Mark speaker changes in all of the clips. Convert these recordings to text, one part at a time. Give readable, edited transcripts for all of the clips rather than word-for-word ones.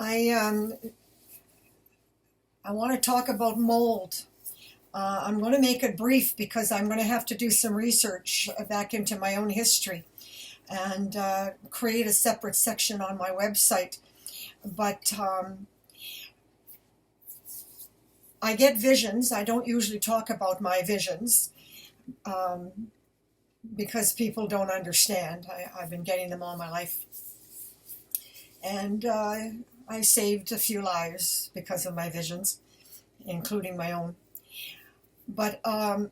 Speaker 1: I I want to talk about mold. I'm going to make it brief because I'm going to have to do some research back into my own history and create a separate section on my website. But I get visions. I don't usually talk about my visions um, because people don't understand. I've been getting them all my life. And I saved a few lives because of my visions, including my own. But I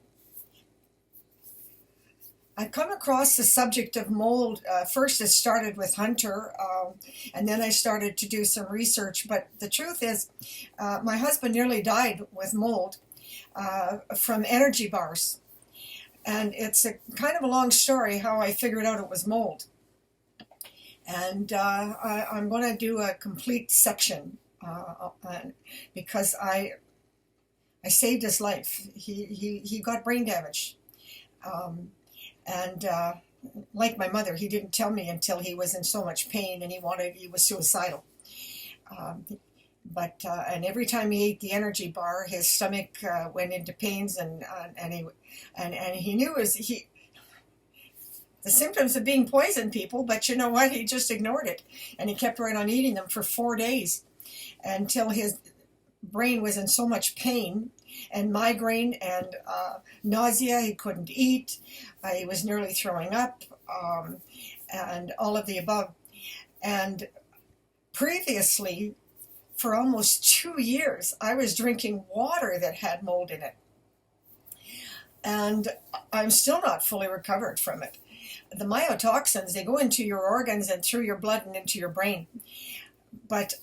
Speaker 1: come across the subject of mold. First, it started with Hunter, and then I started to do some research. But the truth is, my husband nearly died with mold from energy bars. And it's a kind of a long story how I figured out it was mold. And I'm going to do a complete section because I saved his life. He got brain damage. Um, and like my mother, he didn't tell me until he was in so much pain and he was suicidal. Um, and every time he ate the energy bar, his stomach went into pains, and he knew the symptoms of being poisoned, people. But you know what? He just ignored it, and he kept right on eating them for 4 days until his brain was in so much pain and migraine and nausea. He couldn't eat. He was nearly throwing up, and all of the above. And previously, for almost 2 years, I was drinking water that had mold in it. And I'm still not fully recovered from it. The mycotoxins, they go into your organs and through your blood and into your brain. But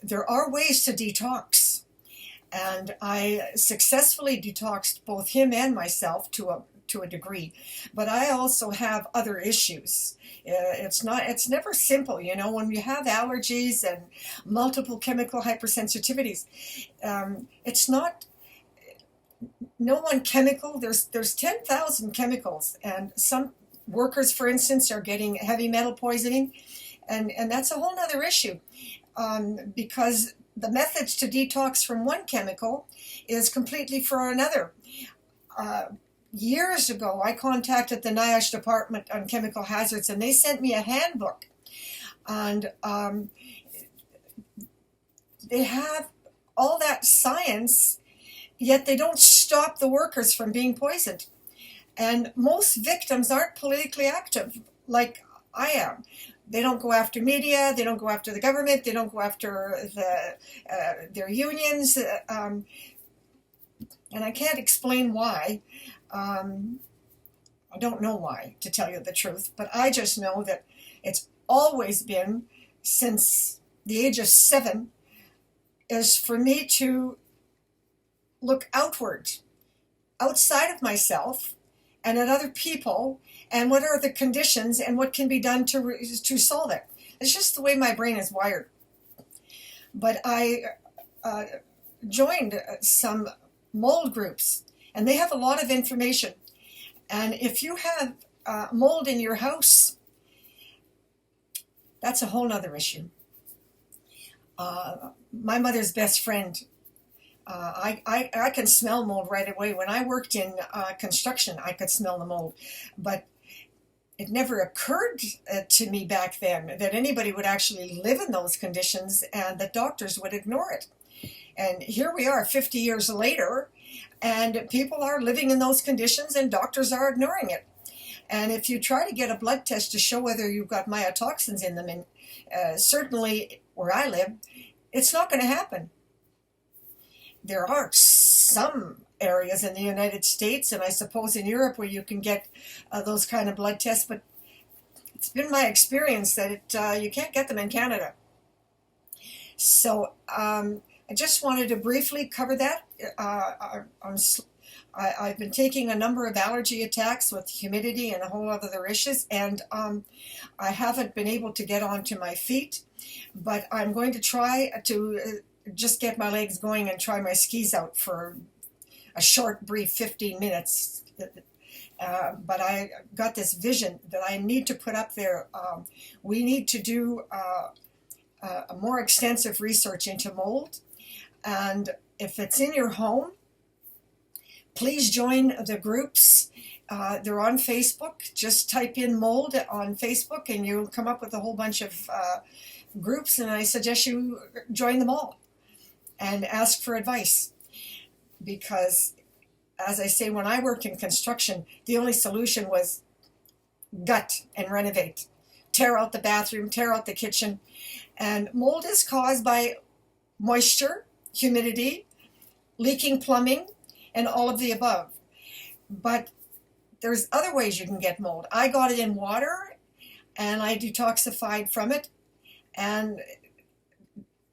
Speaker 1: there are ways to detox. And I successfully detoxed both him and myself to a degree. But I also have other issues. It's never simple, when you have allergies and multiple chemical hypersensitivities. It's not no one chemical. There's 10,000 chemicals, and some workers, for instance, are getting heavy metal poisoning, and that's a whole other issue, because the methods to detox from one chemical is completely for another. Years ago, I contacted the NIOSH Department on Chemical Hazards, and they sent me a handbook. And they have all that science, yet they don't stop the workers from being poisoned. And most victims aren't politically active like I am. They don't go after media, they don't go after the government, they don't go after their unions, and I can't explain why. I don't know why, to tell you the truth, but I just know that it's always been, since the age of 7, is for me to look outward, outside of myself, and at other people, and what are the conditions and what can be done to solve it. It's just the way my brain is wired. But I joined some mold groups, and they have a lot of information. And if you have mold in your house, that's a whole other issue. My mother's best friend, I can smell mold right away. When I worked in construction, I could smell the mold. But it never occurred to me back then that anybody would actually live in those conditions and that doctors would ignore it. And here we are 50 years later, and people are living in those conditions and doctors are ignoring it. And if you try to get a blood test to show whether you've got mycotoxins in them, and certainly where I live, it's not going to happen. There are some areas in the United States, and I suppose in Europe, where you can get those kind of blood tests, but it's been my experience that you can't get them in Canada. So I just wanted to briefly cover that. I've been taking a number of allergy attacks with humidity and a whole lot of other issues, and I haven't been able to get onto my feet, but I'm going to try to just get my legs going and try my skis out for a short, brief 15 minutes. But I got this vision that I need to put up there. We need to do more extensive research into mold. And if it's in your home, please join the groups. They're on Facebook. Just type in mold on Facebook and you'll come up with a whole bunch of groups, and I suggest you join them all and ask for advice. Because, as I say, when I worked in construction, the only solution was gut and renovate. Tear out the bathroom, tear out the kitchen. And mold is caused by moisture, humidity, leaking plumbing, and all of the above. But there's other ways you can get mold. I got it in water, and I detoxified from it. And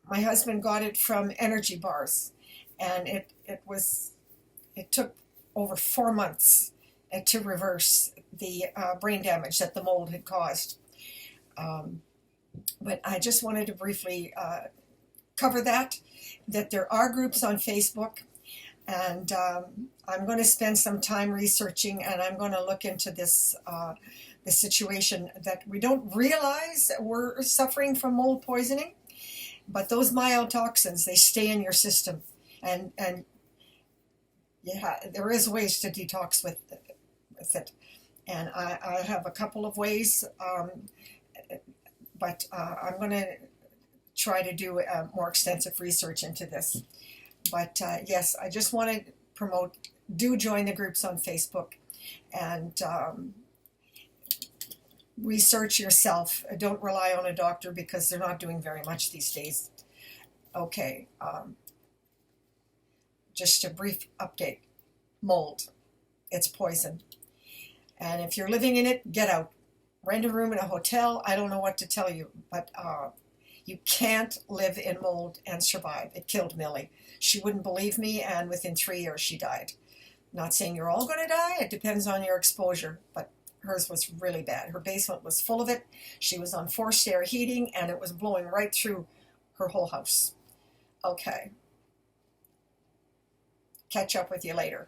Speaker 1: my husband got it from energy bars. And it took over 4 months to reverse the brain damage that the mold had caused. But I just wanted to briefly cover that there are groups on Facebook, and I'm going to spend some time researching, and I'm going to look into this the situation that we don't realize we're suffering from mold poisoning, but those mycotoxins, they stay in your system, and yeah, there is ways to detox with it, and I have a couple of ways, but I'm going to try to do more extensive research into this. But yes, I just want to promote, do join the groups on Facebook, and research yourself. Don't rely on a doctor because they're not doing very much these days. Okay, just a brief update. Mold, it's poison. And if you're living in it, get out. Rent a room in a hotel. I don't know what to tell you, but you can't live in mold and survive. It killed Millie. She wouldn't believe me, and within 3 years she died. Not saying you're all going to die. It depends on your exposure, but hers was really bad. Her basement was full of it. She was on forced air heating, and it was blowing right through her whole house. Okay. Catch up with you later.